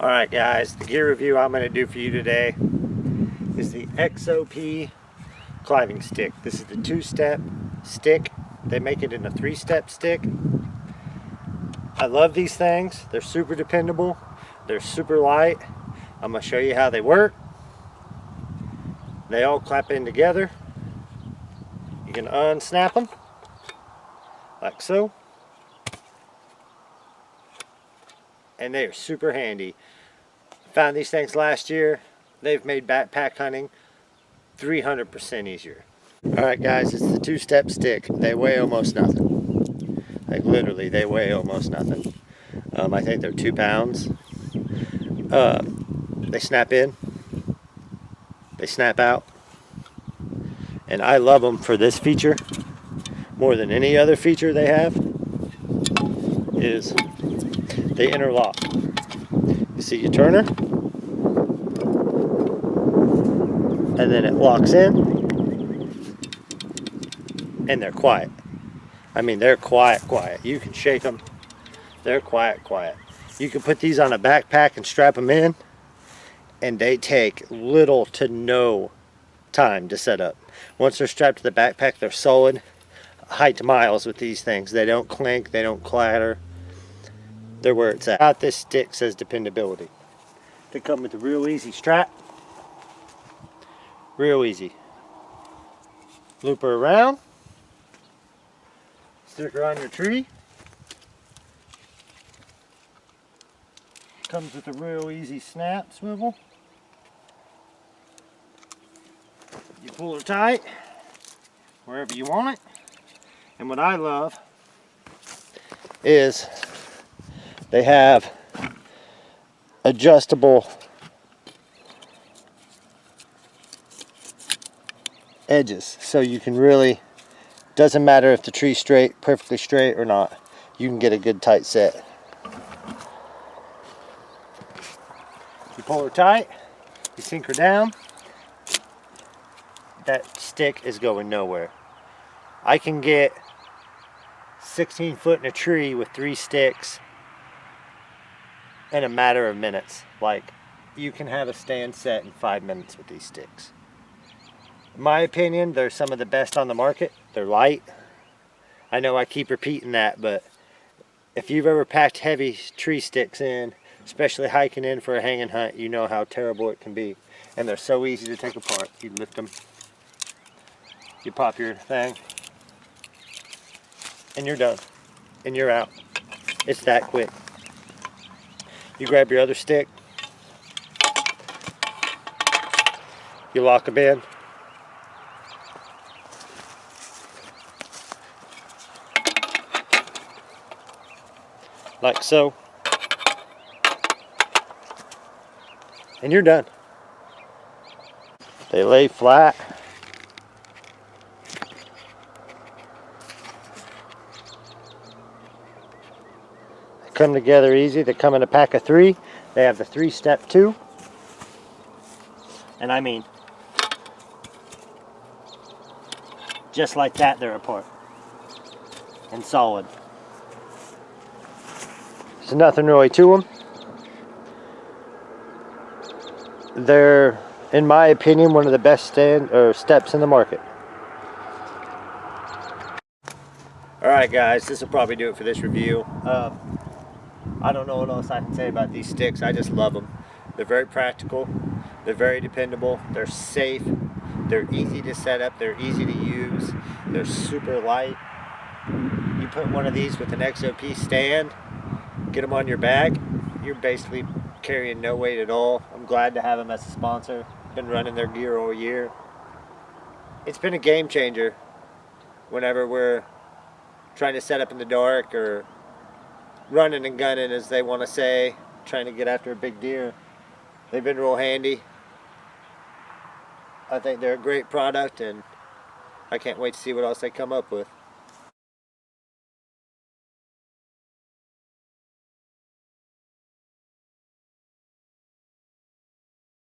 Alright guys, the gear review I'm going to do for you today is the XOP climbing stick. This is the 2-step stick. They make it in a 3-step stick. I love these things. They're super dependable. They're super light. I'm going to show you how they work. They all clap in together. You can unsnap them like so. And they are super handy. Found these things last year. They've made backpack hunting 300% easier. Alright guys, it's the 2-step stick. They weigh almost nothing. Like literally, they weigh almost nothing. I think they're 2 pounds. They snap in. They snap out. And I love them for this feature more than any other feature they have. Is they interlock. You see, you turn her, and then it locks in, and they're quiet. I mean, they're quiet. You can shake them. They're quiet. You can put these on a backpack and strap them in, and they take little to no time to set up. Once they're strapped to the backpack, they're solid. Height to miles with these things. They don't clink, they don't clatter. They're where it's at. This stick says dependability. They come with a real easy strap. Real easy. Loop her around. Stick her on your tree. Comes with a real easy snap swivel. You pull her tight wherever you want it. And what I love is they have adjustable edges, so you can really, doesn't matter if the tree's straight, perfectly straight or not, you can get a good tight set. You pull her tight, you sink her down, that stick is going nowhere. I can get 16 foot in a tree with 3 sticks in a matter of minutes. Like, you can have a stand set in 5 minutes with these sticks. In my opinion, they're some of the best on the market. They're light. I know I keep repeating that, but if you've ever packed heavy tree sticks in, especially hiking in for a hanging hunt, you know how terrible it can be. And they're so easy to take apart. You lift them, you pop your thing, and you're done. And you're out. It's that quick. You grab your other stick, you lock them in, like so, and you're done. They lay flat. Come together easy. They come in a pack of 3. They have the 3-step 2, and I mean, just like that, they're apart and solid. There's nothing really to them. They're, in my opinion, one of the best steps in the market. Alright guys, this will probably do it for this review. I don't know what else I can say about these sticks. I just love them. They're very practical. They're very dependable. They're safe. They're easy to set up. They're easy to use. They're super light. You put one of these with an XOP stand, get them on your back, you're basically carrying no weight at all. I'm glad to have them as a sponsor. Been running their gear all year. It's been a game changer whenever we're trying to set up in the dark or running and gunning, as they want to say, trying to get after a big deer. They've been real handy. I think they're a great product, and I can't wait to see what else they come up with.